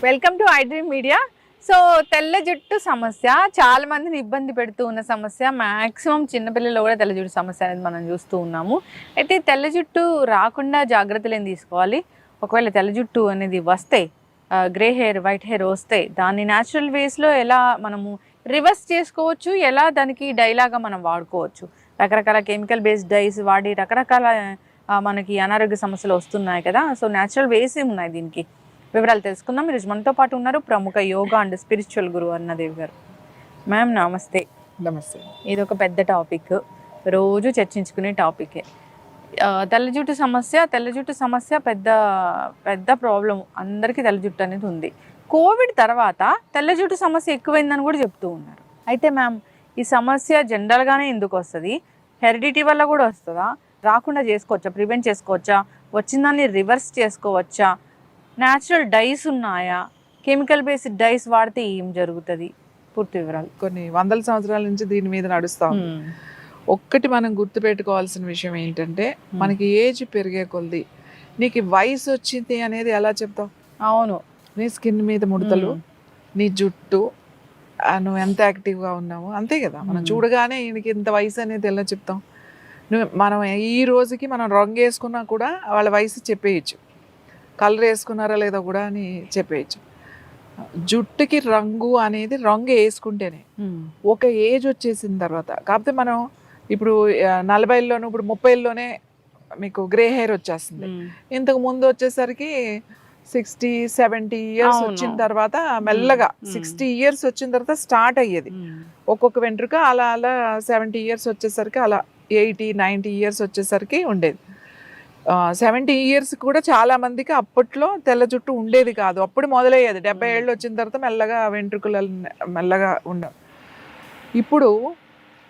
Welcome to I dream media. So తెల్ల జుట్టు సమస్య చాలా మందిని ఇబ్బంది పెడుతూ ఉన్న సమస్య. మ్యాక్సిమం చిన్నపిల్లలు కూడా తెల్ల జుట్టు సమస్య అనేది మనం చూస్తూ ఉన్నాము. అయితే తెల్ల జుట్టు రాకుండా జాగ్రత్తలు ఏం తీసుకోవాలి? ఒకవేళ తెల్ల జుట్టు అనేది వస్తే, గ్రే హెయిర్, వైట్ హెయిర్ వస్తే దాన్ని న్యాచురల్ వేస్లో ఎలా మనము రివర్స్ చేసుకోవచ్చు, ఎలా దానికి డైలాగా మనం వాడుకోవచ్చు? రకరకాల కెమికల్ బేస్డ్ డైస్ వాడి రకరకాల మనకి అనారోగ్య సమస్యలు వస్తున్నాయి కదా. సో న్యాచురల్ వేస్ ఉన్నాయి దీనికి. వివరాలు తెలుసుకుందాం. ఈరోజు మనతో పాటు ఉన్నారు ప్రముఖ యోగా అండ్ స్పిరిచువల్ గురువు అరుణాదేవి గారు. మ్యామ్ నమస్తే. నమస్తే. ఇది ఒక పెద్ద టాపిక్, రోజు చర్చించుకునే టాపికే. తెల్ల జుట్టు సమస్య పెద్ద పెద్ద ప్రాబ్లం. అందరికీ తెల్ల జుట్టు అనేది ఉంది. కోవిడ్ తర్వాత తెల్ల జుట్టు సమస్య ఎక్కువైందని కూడా చెప్తూ ఉన్నారు. అయితే మ్యామ్, ఈ సమస్య జనరల్గానే ఎందుకు వస్తుంది? హెరిడిటీ వల్ల కూడా వస్తుందా? రాకుండా చేసుకోవచ్చా? ప్రివెంట్ చేసుకోవచ్చా? వచ్చిందాన్ని రివర్స్ చేసుకోవచ్చా? న్యాచురల్ డైస్ ఉన్నాయా? కెమికల్ బేస్డ్ డైస్ వాడితే ఏం జరుగుతుంది? పూర్తి వివరాలు. కొన్ని వందల సంవత్సరాల నుంచి దీని మీద నడుస్తాం. ఒక్కటి మనం గుర్తుపెట్టుకోవాల్సిన విషయం ఏంటంటే, మనకి ఏజ్ పెరిగే కొద్ది నీకు వయసు వచ్చింది అనేది ఎలా చెప్తావు? అవును, నీ స్కిన్ మీద ముడతలు, నీ జుట్టు, నువ్వు ఎంత యాక్టివ్గా ఉన్నావు, అంతే కదా. మనం చూడగానే ఈయనకి ఇంత వయసు అనేది ఎలా చెప్తాం? మనం ఈ రోజుకి మనం రంగు వేసుకున్నా కూడా వాళ్ళ వయసు చెప్పేయచ్చు, కలర్ వేసుకున్నారా లేదా కూడా అని చెప్పేయచ్చు. జుట్టుకి రంగు అనేది రంగు వేసుకుంటేనే. ఒక ఏజ్ వచ్చేసిన తర్వాత, కాకపోతే మనం ఇప్పుడు 40లోను ఇప్పుడు 30లోనే మీకు గ్రే హెయిర్ వచ్చేస్తుంది. ఇంతకు ముందు వచ్చేసరికి 60-70 ఇయర్స్ వచ్చిన తర్వాత మెల్లగా 60 ఇయర్స్ వచ్చిన తర్వాత స్టార్ట్ అయ్యేది ఒక్కొక్క వెంట్రుక. అలా అలా 70 ఇయర్స్ వచ్చేసరికి, అలా 80-90 ఇయర్స్ వచ్చేసరికి ఉండేది. 70 ఇయర్స్ కూడా చాలా మందికి అప్పట్లో తెల్ల జుట్టు ఉండేది కాదు. అప్పుడు మొదలయ్యేది. 70 ఏళ్ళు వచ్చిన తర్వాత మెల్లగా వెంట్రుకలు మెల్లగా ఉండవు. ఇప్పుడు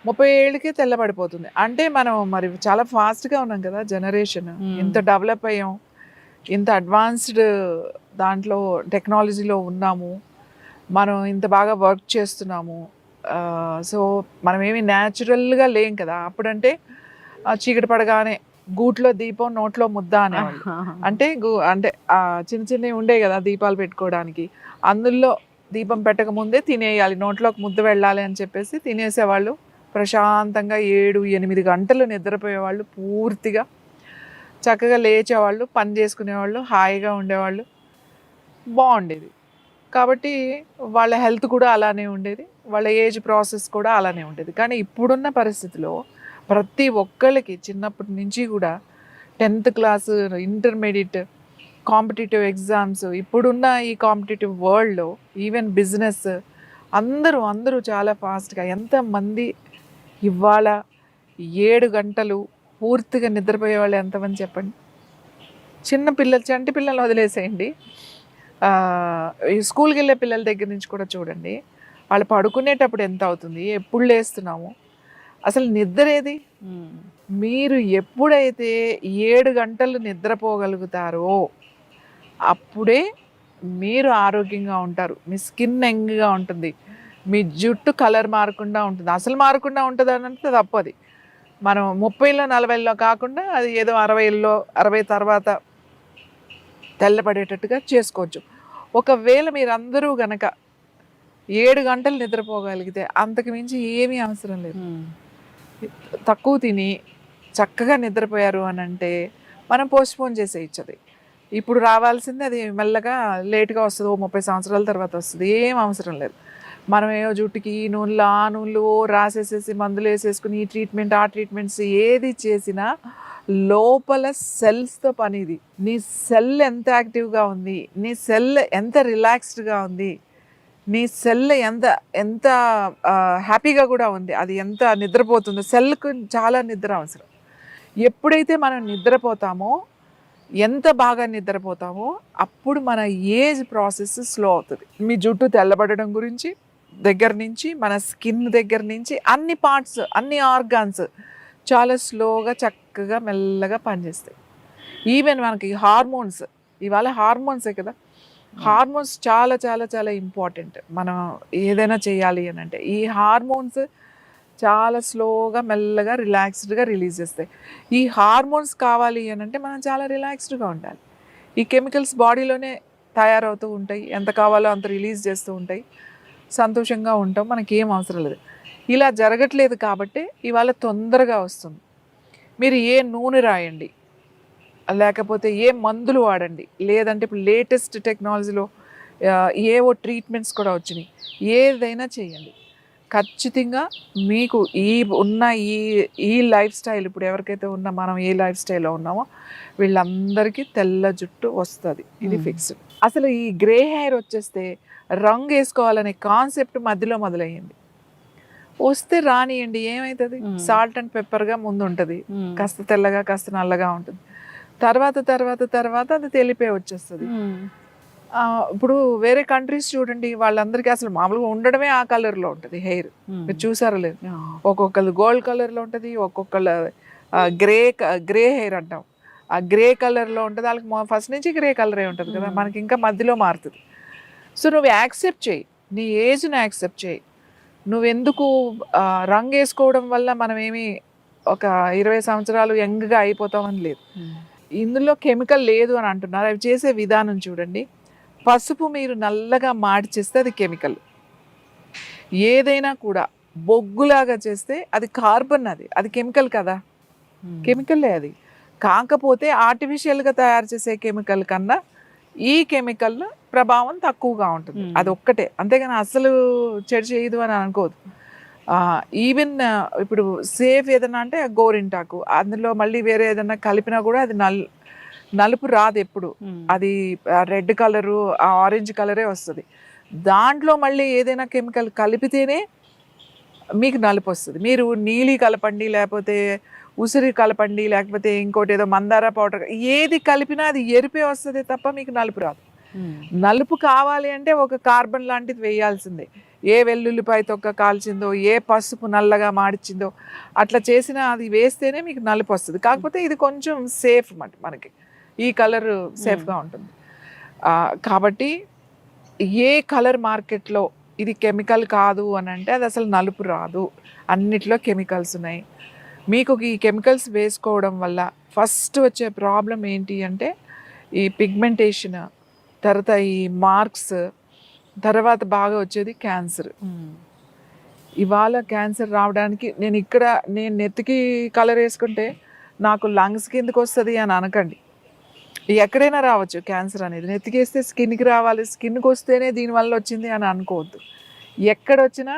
30 ఏళ్ళకే తెల్లబడిపోతుంది. అంటే మనం మరి చాలా ఫాస్ట్గా ఉన్నాం కదా, జనరేషన్ ఇంత డెవలప్ అయ్యాం, ఇంత అడ్వాన్స్డ్ దాంట్లో టెక్నాలజీలో ఉన్నాము, మనం ఇంత బాగా వర్క్ చేస్తున్నాము. సో మనం ఏమి న్యాచురల్గా లేం కదా. అప్పుడంటే చీకటి పడగానే గూట్లో దీపం నోట్లో ముద్ద అనేవాళ్ళు. అంటే అంటే చిన్న చిన్నవి ఉండే కదా దీపాలు పెట్టుకోవడానికి, అందులో దీపం పెట్టక ముందే తినేయాలి, నోట్లోకి ముద్ద వెళ్ళాలి అని చెప్పేసి తినేసేవాళ్ళు. ప్రశాంతంగా 7-8 గంటలు నిద్రపోయేవాళ్ళు, పూర్తిగా చక్కగా లేచేవాళ్ళు, పని చేసుకునేవాళ్ళు, హాయిగా ఉండేవాళ్ళు, బాగుండేది. కాబట్టి వాళ్ళ హెల్త్ కూడా అలానే ఉండేది, వాళ్ళ ఏజ్ ప్రాసెస్ కూడా అలానే ఉండేది. కానీ ఇప్పుడున్న పరిస్థితిలో ప్రతి ఒక్కళ్ళకి చిన్నప్పటి నుంచి కూడా 10th class, intermediate, competitive exams, ఇప్పుడున్న ఈ కాంపిటేటివ్ వరల్డ్లో ఈవెన్ బిజినెస్, అందరూ చాలా ఫాస్ట్గా. ఎంతమంది ఇవాళ 7 గంటలు పూర్తిగా నిద్రపోయే వాళ్ళు ఎంతమంది చెప్పండి? చంటి పిల్లలు వదిలేసేయండి, ఈ స్కూల్కి వెళ్ళే పిల్లల దగ్గర నుంచి కూడా చూడండి, వాళ్ళు పడుకునేటప్పుడు ఎంత అవుతుంది, ఎప్పుడు లేస్తున్నాము, అసలు నిద్ర ఏది? మీరు ఎప్పుడైతే 7 గంటలు నిద్రపోగలుగుతారో అప్పుడే మీరు ఆరోగ్యంగా ఉంటారు. మీ స్కిన్ యంగ్గా ఉంటుంది, మీ జుట్టు కలర్ మారకుండా ఉంటుంది. అసలు మారకుండా ఉంటుంది అని అంటే తప్పది. మనం 30లో 40లో కాకుండా అది ఏదో 60 తర్వాత తెల్లపడేటట్టుగా చేసుకోవచ్చు. ఒకవేళ మీరందరూ గనక 7 గంటలు నిద్రపోగలిగితే అంతకు మించి ఏమీ అవసరం లేదు. తక్కువ తిని చక్కగా నిద్రపోయారు అని అంటే మనం పోస్ట్పోన్ చేసేయచ్చు. అది ఇప్పుడు రావాల్సింది అది మెల్లగా లేట్గా వస్తుంది, 30 సంవత్సరాల తర్వాత వస్తుంది. ఏం అవసరం లేదు. మనం ఏమో జుట్టుకి ఈ నూనెలు ఆ నూనెలు రాసేసేసి మందులు వేసేసుకుని ఈ ట్రీట్మెంట్ ఆ ట్రీట్మెంట్స్ ఏది చేసినా లోపల సెల్స్తో పని. ఇది నీ సెల్ ఎంత యాక్టివ్గా ఉంది, నీ సెల్ ఎంత రిలాక్స్డ్గా ఉంది, నీ సెల్ ఎంత హ్యాపీగా కూడా ఉంది, అది ఎంత నిద్రపోతుందో. సెల్కు చాలా నిద్ర అవసరం. ఎప్పుడైతే మనం నిద్రపోతామో, ఎంత బాగా నిద్రపోతామో అప్పుడు మన ఏజ్ ప్రాసెస్ స్లో అవుతుంది. మీ జుట్టు తెల్లబడడం గురించి దగ్గర నుంచి, మన స్కిన్ దగ్గర నుంచి అన్ని పార్ట్స్, అన్ని ఆర్గాన్స్ చాలా స్లోగా చక్కగా మెల్లగా పనిచేస్తాయి. ఈవెన్ మనకి హార్మోన్స్, ఇవాళ హార్మోన్సే కదా, హార్మోన్స్ చాలా చాలా చాలా ఇంపార్టెంట్. మనం ఏదైనా చేయాలి అని అంటే ఈ హార్మోన్స్ చాలా స్లోగా మెల్లగా రిలాక్స్డ్గా రిలీజ్ చేస్తాయి. ఈ హార్మోన్స్ కావాలి అని అంటే మనం చాలా రిలాక్స్డ్గా ఉండాలి. ఈ కెమికల్స్ బాడీలోనే తయారవుతూ ఉంటాయి, ఎంత కావాలో అంత రిలీజ్ చేస్తూ ఉంటాయి, సంతోషంగా ఉంటాం, మనకి ఏం అవసరం లేదు. ఇలా జరగట్లేదు కాబట్టి ఇవాళ తొందరగా వస్తుంది. మీరు ఏ నూనె రాయండి, లేకపోతే ఏ మందులు వాడండి, లేదంటే ఇప్పుడు లేటెస్ట్ టెక్నాలజీలో ఏవో ట్రీట్మెంట్స్ కూడా వచ్చినాయి, ఏదైనా చేయండి, ఖచ్చితంగా మీకు ఉన్న ఈ లైఫ్ స్టైల్, ఇప్పుడు ఎవరికైతే మనం ఏ లైఫ్ స్టైల్లో ఉన్నామో వీళ్ళందరికీ తెల్ల జుట్టు వస్తుంది, ఇది ఫిక్స్డ్. అసలు ఈ గ్రే హెయిర్ వచ్చేస్తే రంగు వేసుకోవాలనే కాన్సెప్ట్ మధ్యలో మొదలయ్యింది. వస్తే రానియండి, ఏమవుతుంది, సాల్ట్ అండ్ పెప్పర్గా ముందు ఉంటుంది, కాస్త తెల్లగా కాస్త నల్లగా ఉంటుంది, తర్వాత తర్వాత తర్వాత అది తెలిపే వచ్చేస్తుంది. ఇప్పుడు వేరే కంట్రీస్ చూడండి, వాళ్ళందరికీ అసలు మామూలుగా ఉండడమే ఆ కలర్లో ఉంటుంది హెయిర్, మీరు చూసారా లేదు, ఒక్కొక్కరు గోల్డ్ కలర్లో ఉంటుంది, ఒక్కొక్కరు గ్రే హెయిర్ అంటాం, ఆ గ్రే కలర్లో ఉంటుంది, వాళ్ళకి ఫస్ట్ నుంచి గ్రే కలరే ఉంటుంది కదా, మనకి ఇంకా మధ్యలో మారుతుంది. సో నువ్వు యాక్సెప్ట్ చేయి, నీ ఏజ్ని యాక్సెప్ట్ చేయి. నువ్వెందుకు రంగు వేసుకోవడం వల్ల మనం ఏమి ఒక 20 సంవత్సరాలు యంగ్గా అయిపోతామని లేదు. ఇందులో కెమికల్ లేదు అని అంటున్నారు, అవి చేసే విధానం చూడండి. పసుపు మీరు నల్లగా మార్చేస్తే అది కెమికల్, ఏదైనా కూడా బొగ్గులాగా చేస్తే అది కార్బన్, అది కెమికల్ కదా, కెమికల్లే అది. కాకపోతే ఆర్టిఫిషియల్గా తయారు చేసే కెమికల్ కన్నా ఈ కెమికల్ ప్రభావం తక్కువగా ఉంటుంది, అది ఒక్కటే, అంతేగాని అసలు చెడు చేయదు అని అనుకోదు. ఈవెన్ ఇప్పుడు సేఫ్ ఏదైనా అంటే గోరింటాకు, అందులో మళ్ళీ వేరే ఏదైనా కలిపినా కూడా అది నలుపు రాదు ఎప్పుడు, అది రెడ్ కలరు ఆరెంజ్ కలరే వస్తుంది. దాంట్లో మళ్ళీ ఏదైనా కెమికల్ కలిపితేనే మీకు నలుపు వస్తుంది. మీరు నీలి కలపండి, లేకపోతే ఉసిరి కలపండి, లేకపోతే ఇంకోటి ఏదో మందార పౌడర్, ఏది కలిపినా అది ఎరిపే వస్తుంది తప్ప మీకు నలుపు రాదు. నలుపు కావాలి అంటే ఒక కార్బన్ లాంటిది వేయాల్సిందే, ఏ వెల్లుల్లిపాయ తొక్క కాల్చిందో, ఏ పసుపు నల్లగా మాడిచిందో అట్లా చేసినా అది వేస్తేనే మీకు నలుపు వస్తుంది. కాకపోతే ఇది కొంచెం సేఫ్ మనకి, ఈ కలర్ సేఫ్గా ఉంటుంది. కాబట్టి ఏ కలర్ మార్కెట్లో ఇది కెమికల్ కాదు అని అంటే అది అసలు నలుపు రాదు, అన్నిట్లో కెమికల్స్ ఉన్నాయి. మీకు ఈ కెమికల్స్ వేసుకోవడం వల్ల ఫస్ట్ వచ్చే ప్రాబ్లం ఏంటి అంటే ఈ పిగ్మెంటేషన్, తర్వాత ఈ మార్క్స్, తర్వాత బాగా వచ్చేది క్యాన్సర్. ఇవాళ క్యాన్సర్ రావడానికి నేను నెత్తికి కలర్ వేసుకుంటే నాకు లంగ్స్ కిందకి వస్తుంది అని అనకండి. ఎక్కడైనా రావచ్చు క్యాన్సర్ అనేది, నెత్తికి వేస్తే స్కిన్కి రావాలి, స్కిన్కి వస్తేనే దీనివల్ల వచ్చింది అని అనుకోవద్దు. ఎక్కడొచ్చినా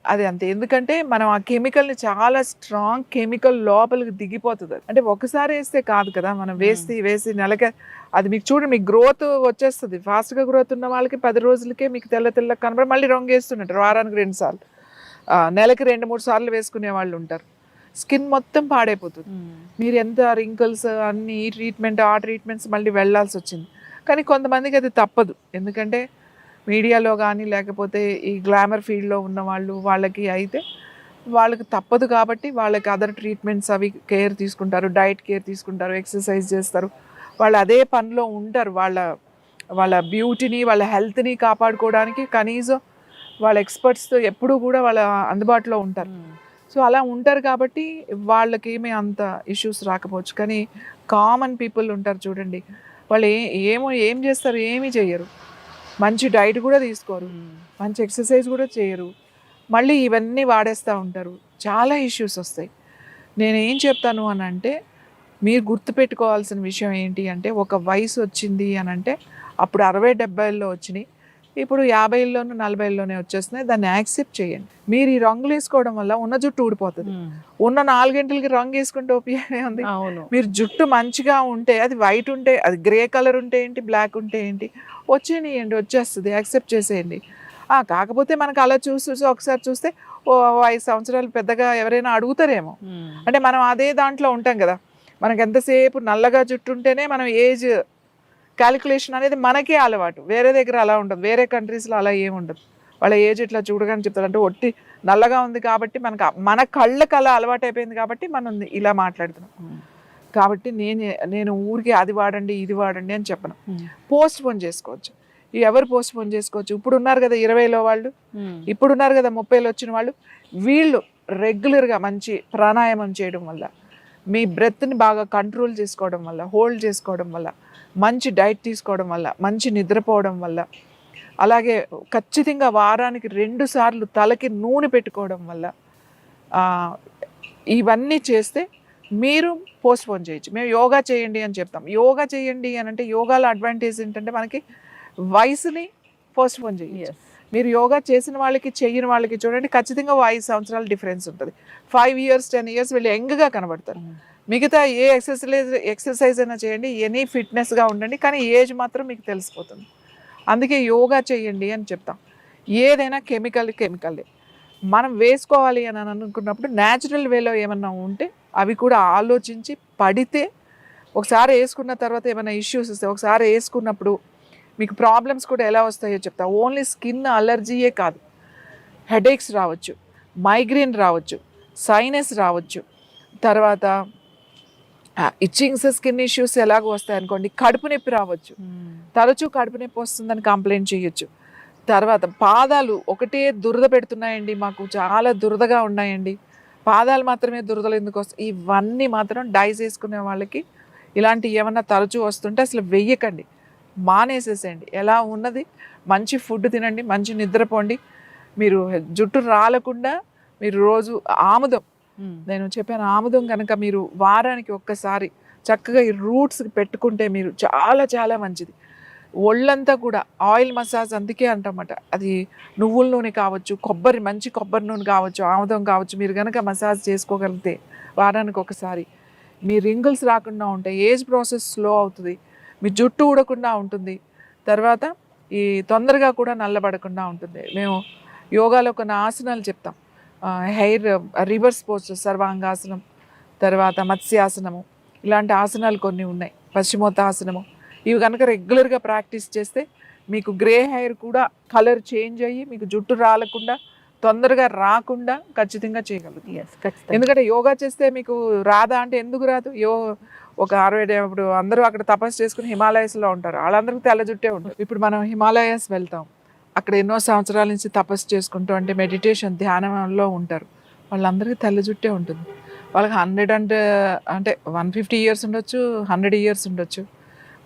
అది అంతే, ఎందుకంటే మనం ఆ కెమికల్ని చాలా స్ట్రాంగ్ కెమికల్ లోపలికి దిగిపోతుంది. అంటే ఒకసారి వేస్తే కాదు కదా, మనం వేసి నెలకే అది మీకు చూడండి, మీకు గ్రోత్ వచ్చేస్తుంది. ఫాస్ట్గా గ్రోత్ ఉన్న వాళ్ళకి 10 రోజులకే మీకు తెల్ల కనబడి మళ్ళీ రంగు వేస్తుంటారు, వారానికి 2 సార్లు, నెలకి 2-3 సార్లు వేసుకునే వాళ్ళు ఉంటారు. స్కిన్ మొత్తం పాడైపోతుంది. మీరు ఎంత రింకిల్స్ అన్ని ఈ ట్రీట్మెంట్ ఆ ట్రీట్మెంట్స్ మళ్ళీ వెళ్ళాల్సి వచ్చింది. కానీ కొంతమందికి అది తప్పదు, ఎందుకంటే మీడియాలో కానీ లేకపోతే ఈ గ్లామర్ ఫీల్డ్లో ఉన్న వాళ్ళకి అయితే వాళ్ళకి తప్పదు కాబట్టి వాళ్ళకి అదర్ ట్రీట్మెంట్స్ అవి కేర్ తీసుకుంటారు, డైట్ కేర్ తీసుకుంటారు, ఎక్సర్సైజ్ చేస్తారు, వాళ్ళు అదే పనిలో ఉంటారు. వాళ్ళ బ్యూటీని వాళ్ళ హెల్త్ని కాపాడుకోవడానికి కనీసం వాళ్ళ ఎక్స్పర్ట్స్తో ఎప్పుడూ కూడా వాళ్ళ అందుబాటులో ఉంటారు. సో అలా ఉంటారు కాబట్టి వాళ్ళకి అంత ఇష్యూస్ రాకపోవచ్చు. కానీ కామన్ పీపుల్ ఉంటారు చూడండి, వాళ్ళు ఏం చేస్తారు, ఏమీ చేయరు, మంచి డైట్ కూడా తీసుకోరు, మంచి ఎక్సర్సైజ్ కూడా చేయరు, మళ్ళీ ఇవన్నీ వాడేస్తూ ఉంటారు, చాలా ఇష్యూస్ వస్తాయి. నేనేం చెప్తాను అని అంటే, మీరు గుర్తుపెట్టుకోవాల్సిన విషయం ఏంటి అంటే, ఒక వయసు వచ్చింది అని అంటే అప్పుడు 60-70లో వచ్చినాయి, ఇప్పుడు 50లోనూ 40లోనే వచ్చేస్తున్నాయి. దాన్ని యాక్సెప్ట్ చేయండి. మీరు ఈ రంగులు వేసుకోవడం వల్ల ఉన్న జుట్టు ఊడిపోతుంది. ఉన్న 4 గంటలకి రంగు వేసుకుంటే ఉపయోగం ఉంది. మీరు జుట్టు మంచిగా ఉంటే, అది వైట్ ఉంటే, అది గ్రే కలర్ ఉంటే ఏంటి, బ్లాక్ ఉంటే ఏంటి, వచ్చేస్తుంది, యాక్సెప్ట్ చేసేయండి. కాకపోతే మనకు అలా చూసి ఒకసారి చూస్తే 5 సంవత్సరాలు పెద్దగా ఎవరైనా అడుగుతారేమో, అంటే మనం అదే దాంట్లో ఉంటాం కదా, మనకు ఎంతసేపు నల్లగా జుట్టు ఉంటేనే మనం ఏజ్ క్యాలిక్యులేషన్ అనేది మనకే అలవాటు, వేరే దగ్గర అలా ఉండదు, వేరే కంట్రీస్లో అలా ఏముండదు. వాళ్ళ ఏజ్ ఇట్లా చూడగానే చెప్తారు, అంటే ఒట్టి నల్లగా ఉంది కాబట్టి మన కళ్ళకి అలా అలవాటు అయిపోయింది కాబట్టి మనం ఇలా మాట్లాడుతున్నాం. కాబట్టి నేను ఊరికి అది వాడండి ఇది వాడండి అని చెప్పను. పోస్ట్ పోన్ చేసుకోవచ్చు. ఎవరు పోస్ట్ పోన్ చేసుకోవచ్చు, ఇప్పుడు ఉన్నారు కదా 20లో వాళ్ళు, ఇప్పుడు ఉన్నారు కదా 30లో వచ్చిన వాళ్ళు, వీళ్ళు రెగ్యులర్గా మంచి ప్రాణాయామం చేయడం వల్ల, మీ బ్రెత్ని బాగా కంట్రోల్ చేసుకోవడం వల్ల, హోల్డ్ చేసుకోవడం వల్ల మంచి డైట్ తీసుకోవడం వల్ల, మంచి నిద్రపోవడం వల్ల, అలాగే ఖచ్చితంగా వారానికి 2 సార్లు తలకి నూనె పెట్టుకోవడం వల్ల ఇవన్నీ చేస్తే మీరు పోస్ట్పోన్ చేయొచ్చు. మేము యోగా చేయండి అని చెప్తాం. యోగా చేయండి అని అంటే యోగాలో అడ్వాంటేజ్ ఏంటంటే మనకి వయసుని పోస్ట్పోన్ చేయొచ్చు. మీరు యోగా చేసిన వాళ్ళకి చెయ్యని వాళ్ళకి చూడండి ఖచ్చితంగా 5 సంవత్సరాల డిఫరెన్స్ ఉంటుంది. 5 ఇయర్స్ 10 ఇయర్స్ వీళ్ళు యంగ్గా కనబడతారు. మిగతా ఏ ఎక్సర్సైజ్ అయినా చేయండి, ఎనీ ఫిట్నెస్గా ఉండండి, కానీ ఏజ్ మాత్రం మీకు తెలిసిపోతుంది. అందుకే యోగా చేయండి అని చెప్తాం. ఏదైనా కెమికల్లే మనం వేసుకోవాలి అని అనుకున్నప్పుడు న్యాచురల్ వేలో ఏమన్నా ఉంటే అవి కూడా ఆలోచించి పడితే, ఒకసారి వేసుకున్న తర్వాత ఏమైనా ఇష్యూస్ వస్తాయి. ఒకసారి వేసుకున్నప్పుడు మీకు ప్రాబ్లమ్స్ కూడా ఎలా వస్తాయో చెప్తా. ఓన్లీ స్కిన్ అలర్జీయే కాదు, హెడేక్స్ రావచ్చు, మైగ్రేన్ రావచ్చు, సైనస్ రావచ్చు, తర్వాత ఇచ్చింగ్స్ స్కిన్ ఇష్యూస్ ఎలాగో వస్తాయి అనుకోండి, కడుపు నొప్పి రావచ్చు, తరచూ కడుపు నొప్పి వస్తుందని కంప్లైంట్ చేయొచ్చు. తర్వాత పాదాలు ఒకటే దురద పెడుతున్నాయండి, మాకు చాలా దురదగా ఉన్నాయండి, పాదాలు మాత్రమే దురదలు ఎందుకు వస్తాయి, ఇవన్నీ మాత్రం డైస్ వేసుకునే వాళ్ళకి ఇలాంటి ఏమన్నా తరచూ వస్తుంటే అసలు వెయ్యకండి, మానేసేసేయండి. ఎలా ఉన్నది మంచి ఫుడ్ తినండి, మంచి నిద్రపోండి. మీరు జుట్టు రాలకుండా మీరు రోజు ఆముదం, నేను చెప్పాను ఆముదం కనుక మీరు వారానికి ఒక్కసారి చక్కగా ఈ రూట్స్ పెట్టుకుంటే మీరు చాలా చాలా మంచిది. ఒళ్ళంతా కూడా ఆయిల్ మసాజ్ అందుకే అంటమాట. అది నువ్వుల నూనె కావచ్చు, మంచి కొబ్బరి నూనె కావచ్చు, ఆముదం కావచ్చు, మీరు కనుక మసాజ్ చేసుకోగలిగితే వారానికి ఒకసారి మీ రింగిల్స్ రాకుండా ఉంటాయి, ఏజ్ ప్రాసెస్ స్లో అవుతుంది, మీ జుట్టు ఊడకుండా ఉంటుంది, తర్వాత ఈ తొందరగా కూడా నల్లబడకుండా ఉంటుంది. మేము యోగాలో కొన్ని ఆసనాలు చెప్తాం, హెయిర్ రివర్స్ పోస్టర్, సర్వాంగాసనం, తర్వాత మత్స్యాసనము, ఇలాంటి ఆసనాలు కొన్ని ఉన్నాయి, పశ్చిమోత్తాసనము. ఇవి కనుక రెగ్యులర్గా ప్రాక్టీస్ చేస్తే మీకు గ్రే హెయిర్ కూడా కలర్ చేంజ్ అయ్యి మీకు జుట్టు రాలకుండా, తొందరగా రాకుండా ఖచ్చితంగా చేయగలుగుతుంది. ఎందుకంటే యోగా చేస్తే మీకు రాదా అంటే ఎందుకు రాదు? ఒక 60 ఇప్పుడు అందరూ అక్కడ తపస్సు చేసుకుని హిమాలయస్లో ఉంటారు, వాళ్ళందరికీ తెల్ల జుట్టే ఉంటుంది. ఇప్పుడు మనం హిమాలయస్ వెళ్తాం, అక్కడ ఎన్నో సంవత్సరాల నుంచి తపస్సు చేసుకుంటూ అంటే మెడిటేషన్ ధ్యానంలో ఉంటారు, వాళ్ళందరికీ తెల్ల జుట్టే ఉంటుంది. వాళ్ళకి 150 ఇయర్స్ ఉండొచ్చు, 100 ఇయర్స్ ఉండొచ్చు,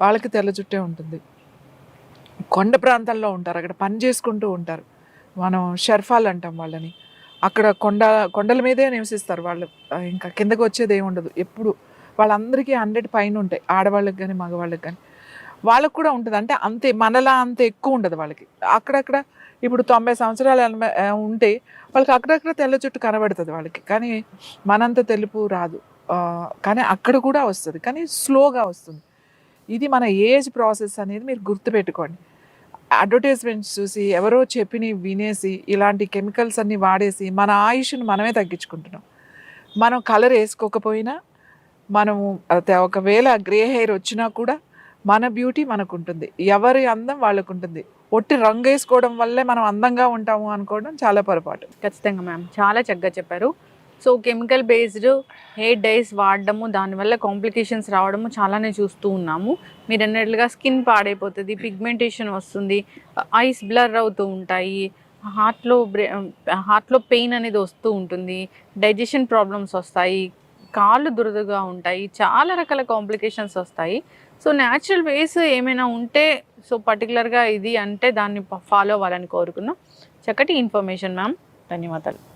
వాళ్ళకి తెల్ల జుట్టే ఉంటుంది. కొండ ప్రాంతాల్లో ఉంటారు, అక్కడ పని చేసుకుంటూ ఉంటారు, మనం షర్ఫాలు అంటాం వాళ్ళని. అక్కడ కొండల మీదే నివసిస్తారు వాళ్ళు, ఇంకా కిందకు వచ్చేది ఏమి ఉండదు ఎప్పుడు. వాళ్ళందరికీ 100 పైన ఉంటాయి, ఆడవాళ్ళకి కానీ మగవాళ్ళకి కానీ. వాళ్ళకు కూడా ఉంటుంది, అంటే అంతే మనలా అంత ఎక్కువ ఉండదు వాళ్ళకి. అక్కడక్కడ ఇప్పుడు 90 సంవత్సరాలు ఉంటే వాళ్ళకి అక్కడక్కడ తెల్ల జుట్టు కనబడుతుంది వాళ్ళకి, కానీ మనంత తెలుపు రాదు. కానీ అక్కడ కూడా వస్తుంది, కానీ స్లోగా వస్తుంది. ఇది మన ఏజ్ ప్రాసెస్ అనేది మీరు గుర్తుపెట్టుకోండి. అడ్వర్టైజ్మెంట్స్ చూసి ఎవరో చెప్పిని వినేసి ఇలాంటి కెమికల్స్ అన్నీ వాడేసి మన ఆయుష్ను మనమే తగ్గించుకుంటున్నాం. మనం కలర్ వేసుకోకపోయినా, మనము ఒకవేళ గ్రే హెయిర్ వచ్చినా కూడా మన బ్యూటీ మనకు ఉంటుంది, ఎవరి అందం వాళ్ళకు ఉంటుంది. ఒట్టి రంగు వేసుకోవడం వల్లే మనం అందంగా ఉంటాము అనుకోవడం చాలా పొరపాటు. ఖచ్చితంగా మ్యామ్, చాలా చక్కగా చెప్పారు. So chemical based hair dyes వాడడము, దానివల్ల కాంప్లికేషన్స్ రావడము చాలానే చూస్తూ ఉన్నాము. మీరు అన్నట్లుగా స్కిన్ పాడైపోతుంది, పిగ్మెంటేషన్ వస్తుంది, ఐస్ బ్లర్ అవుతూ ఉంటాయి, హార్ట్లో పెయిన్ అనేది వస్తూ ఉంటుంది, డైజెషన్ ప్రాబ్లమ్స్ వస్తాయి, కాళ్ళు దురదగా ఉంటాయి, చాలా రకాల కాంప్లికేషన్స్ వస్తాయి. సో న్యాచురల్ వేస్ ఏమైనా ఉంటే, సో పర్టికులర్గా ఇది అంటే దాన్ని ఫాలో అవ్వాలని కోరుకున్నాం. చక్కటి ఇన్ఫర్మేషన్ మ్యామ్, ధన్యవాదాలు.